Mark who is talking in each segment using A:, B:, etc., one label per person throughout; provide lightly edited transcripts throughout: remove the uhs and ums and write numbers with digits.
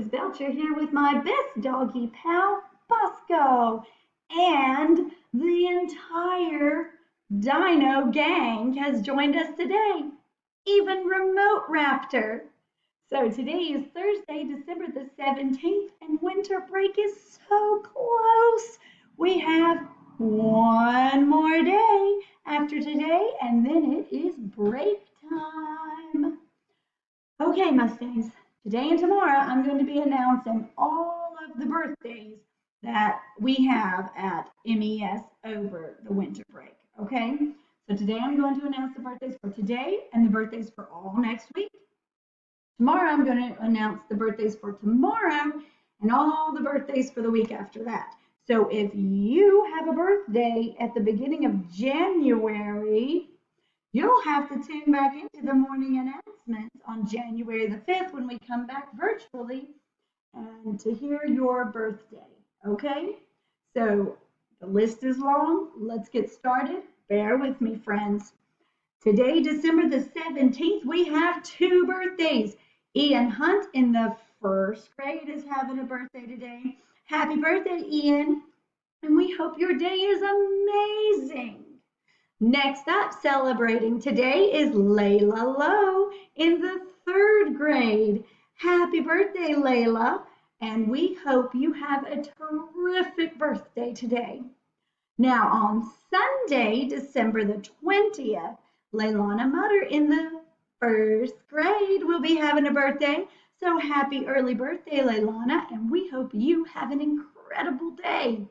A: Belcher here with my best doggy pal, Bosco. And the entire Dino gang has joined us today, even Remote Raptor. So today is Thursday, December the 17th, and winter break is so close. We have one more day after today, and then it is break time. Okay, Mustangs, today and tomorrow I'm going to be announcing all of the birthdays that we have at MES over the winter break, okay? So today I'm going to announce the birthdays for today and the birthdays for all next week. Tomorrow I'm going to announce the birthdays for tomorrow and all the birthdays for the week after that. So if you have a birthday at the beginning of January, you'll have to tune back into the morning announcements on January the 5th when we come back virtually and to hear your birthday, okay? So the list is long. Let's get started. Bear with me, friends. Today, December the 17th, we have two birthdays. Ian Hunt in the first grade is having a birthday today. Happy birthday, Ian. And we hope your day is amazing. Next up, celebrating today is Layla Lowe in the third grade. Happy birthday, Layla, and we hope you have a terrific birthday today. Now, on Sunday, December the 20th, Leilana Mutter in the first grade will be having a birthday. So happy early birthday, Leilana, and we hope you have an incredible day.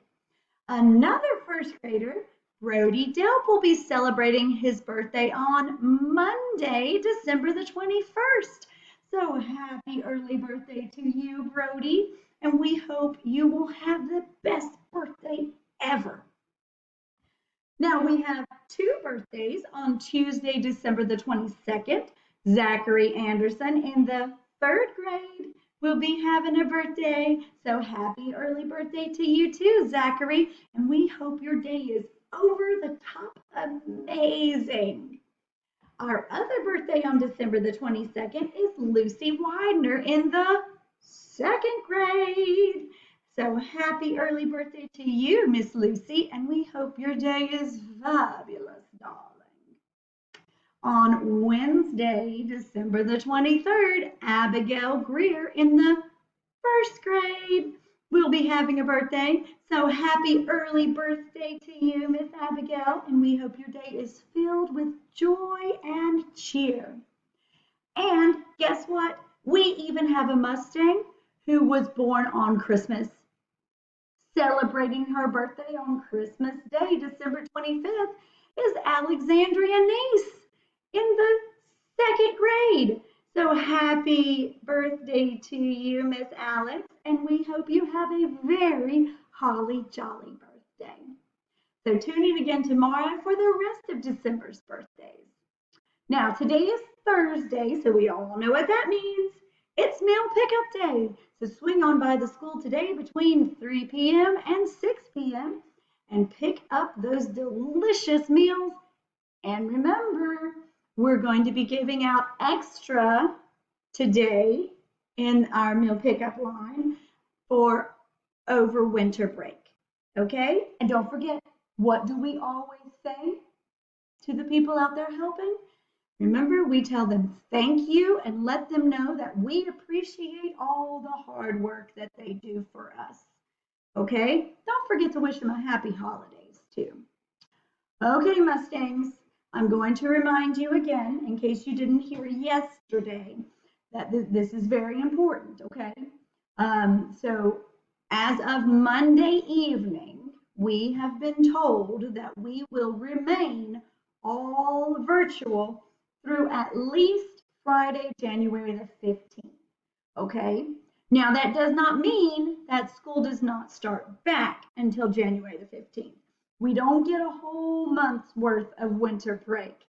A: Another first grader, Brody Delp, will be celebrating his birthday on Monday, December the 21st. So happy early birthday to you, Brody, and we hope you will have the best birthday ever. Now we have two birthdays on Tuesday, December the 22nd. Zachary Anderson in the third grade will be having a birthday. So happy early birthday to you too, Zachary, and we hope your day is over the top amazing. Our other birthday on December the 22nd is Lucy Widener in the second grade. So happy early birthday to you, Miss Lucy, and we hope your day is fabulous, darling. On Wednesday, December the 23rd, Abigail Greer in the first grade will be having a birthday. So happy early birthday to you, Miss Abigail, and we hope your day is filled with joy and cheer. And guess what? We even have a Mustang who was born on Christmas. Celebrating her birthday on Christmas Day, December 25th, is Alexandria Neese in the second grade. So happy birthday to you, Miss Alex, and we hope you have a very holly jolly birthday. So tune in again tomorrow for the rest of December's birthdays. Now, today is Thursday, so we all know what that means. It's meal pickup day. So swing on by the school today between 3 p.m. and 6 p.m. and pick up those delicious meals. And remember, we're going to be giving out extra today in our meal pickup line for over winter break. Okay? And don't forget, what do we always say to the people out there helping? Remember, we tell them thank you and let them know that we appreciate all the hard work that they do for us. Okay? Don't forget to wish them a happy holidays too. Okay, Mustangs. I'm going to remind you again, in case you didn't hear yesterday, that this is very important, okay? So as of Monday evening, we have been told that we will remain all virtual through at least Friday, January the 15th, okay? Now, that does not mean that school does not start back until January the 15th. We don't get a whole month's worth of winter break.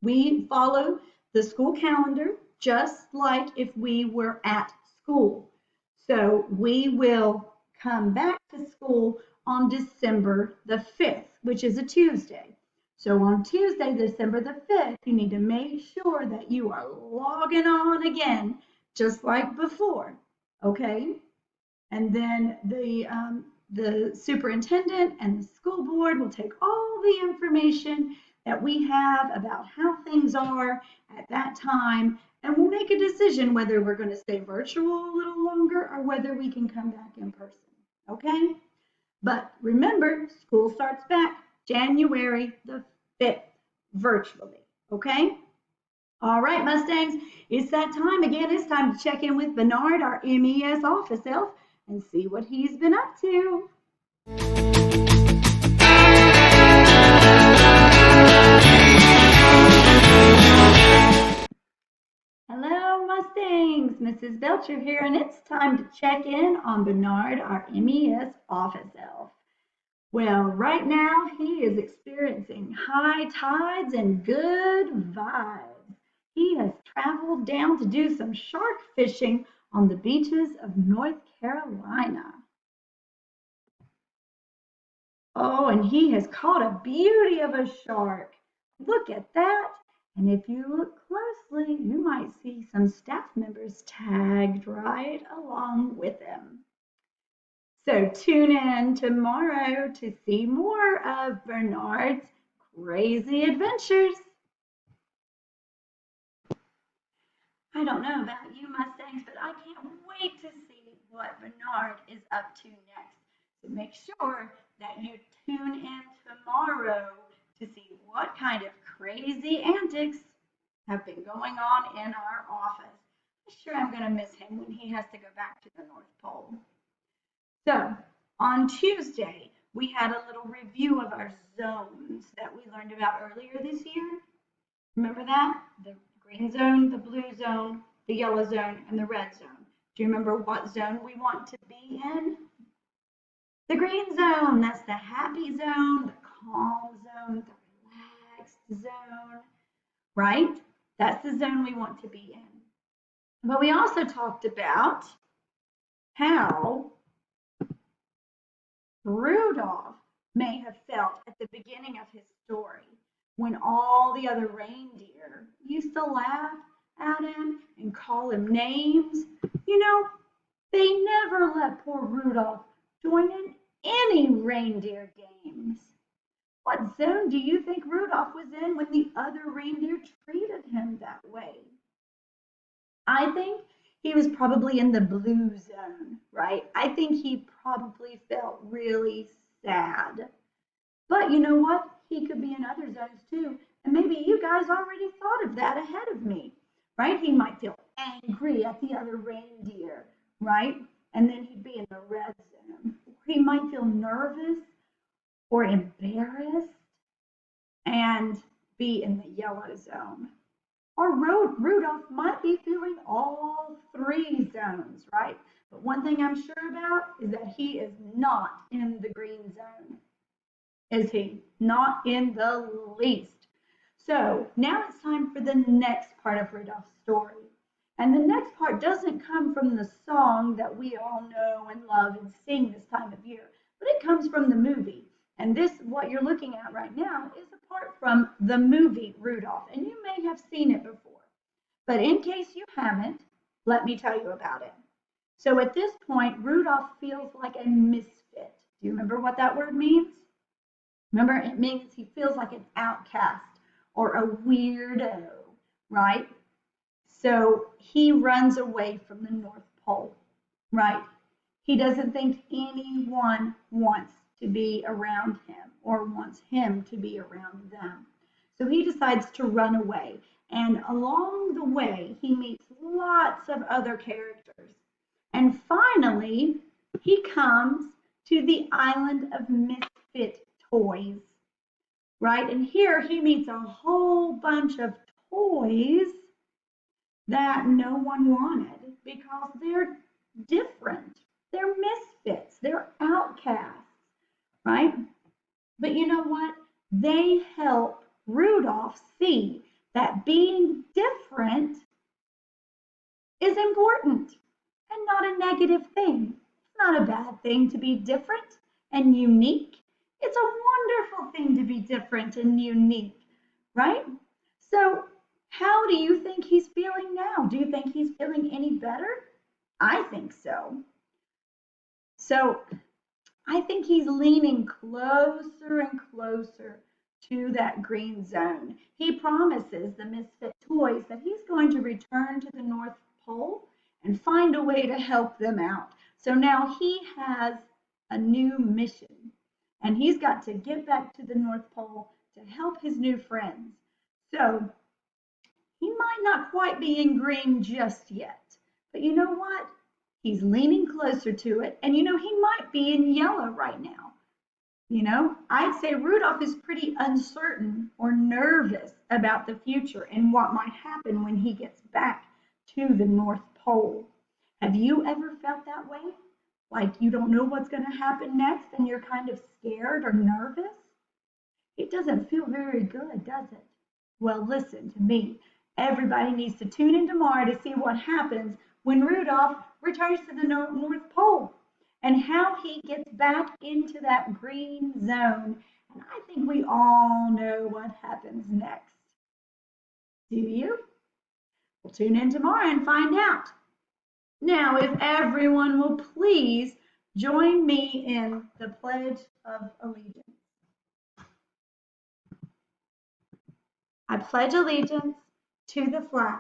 A: We follow the school calendar just like if we were at school. So we will come back to school on December the 5th, which is a Tuesday. So on Tuesday, December the 5th, you need to make sure that you are logging on again, just like before. okay? And then the superintendent and the school board will take all the information that we have about how things are at that time, and we'll make a decision whether we're going to stay virtual a little longer or whether we can come back in person, okay? But remember, school starts back January the 5th virtually, okay? All right, Mustangs, it's that time again. It's time to check in with Bernard, our MES office elf, and see what he's been up to. Hello, Mustangs. Mrs. Belcher here, and it's time to check in on Bernard, our MES office elf. Well, right now he is experiencing high tides and good vibes. He has traveled down to do some shark fishing on the beaches of North Carolina. Oh, and he has caught a beauty of a shark. Look at that. And if you look closely, you might see some staff members tagged right along with him. So tune in tomorrow to see more of Bernard's crazy adventures. I don't know about you Mustangs, but I can't wait to see what Bernard is up to next. So make sure that you tune in tomorrow to see what kind of crazy antics have been going on in our office. I'm sure I'm going to miss him when he has to go back to the North Pole. So on Tuesday, we had a little review of our zones that we learned about earlier this year. Remember that? The green zone, the blue zone, the yellow zone, and the red zone. Do you remember what zone we want to be in? The green zone. That's the happy zone, the calm zone, the relaxed zone, right? That's the zone we want to be in. But we also talked about how Rudolph may have felt at the beginning of his story when all the other reindeer used to laugh at him and call him names. You know, they never let poor Rudolph join in any reindeer games. What zone do you think Rudolph was in when the other reindeer treated him that way? I think he was probably in the blue zone, right? I think he probably felt really sad. But you know what? He could be in other zones too. And maybe you guys already thought of that ahead of me, right? He might feel angry at the other reindeer, right? And then he'd be in the red zone. Or he might feel nervous or embarrassed and be in the yellow zone. Or Rudolph might be feeling all three zones, right? But one thing I'm sure about is that he is not in the green zone. Is he? Not in the least. So now it's time for the next part of Rudolph's story. And the next part doesn't come from the song that we all know and love and sing this time of year, but it comes from the movie. And this, what you're looking at right now, is a part from the movie Rudolph. And you may have seen it before. But in case you haven't, let me tell you about it. So at this point, Rudolph feels like a misfit. Do you remember what that word means? Remember, it means he feels like an outcast or a weirdo, right? So he runs away from the North Pole, right? He doesn't think anyone wants to be around him or wants him to be around them. So he decides to run away. And along the way, he meets lots of other characters. And finally, he comes to the island of misfit toys, right? And here he meets a whole bunch of toys that no one wanted because they're different. They're misfits. They're outcasts, right? But you know what? They help Rudolph see that being different is important and not a negative thing. It's not a bad thing to be different and unique. It's a wonderful thing to be different and unique, right? So how do you think he's feeling now? Do you think he's feeling any better? I think so. So I think he's leaning closer and closer to that green zone. He promises the misfit toys that he's going to return to the North Pole and find a way to help them out. So now he has a new mission, and he's got to get back to the North Pole to help his new friends. So he might not quite be in green just yet, but you know what? He's leaning closer to it, and you know, he might be in yellow right now. You know, I'd say Rudolph is pretty uncertain or nervous about the future and what might happen when he gets back to the North Pole. Have you ever felt that way? Like you don't know what's going to happen next and you're kind of scared or nervous? It doesn't feel very good, does it? Well, listen to me. Everybody needs to tune in tomorrow to see what happens when Rudolph returns to the North Pole and how he gets back into that green zone. And I think we all know what happens next. Do you? Well, tune in tomorrow and find out. Now, if everyone will please join me in the Pledge of Allegiance. I pledge allegiance to the flag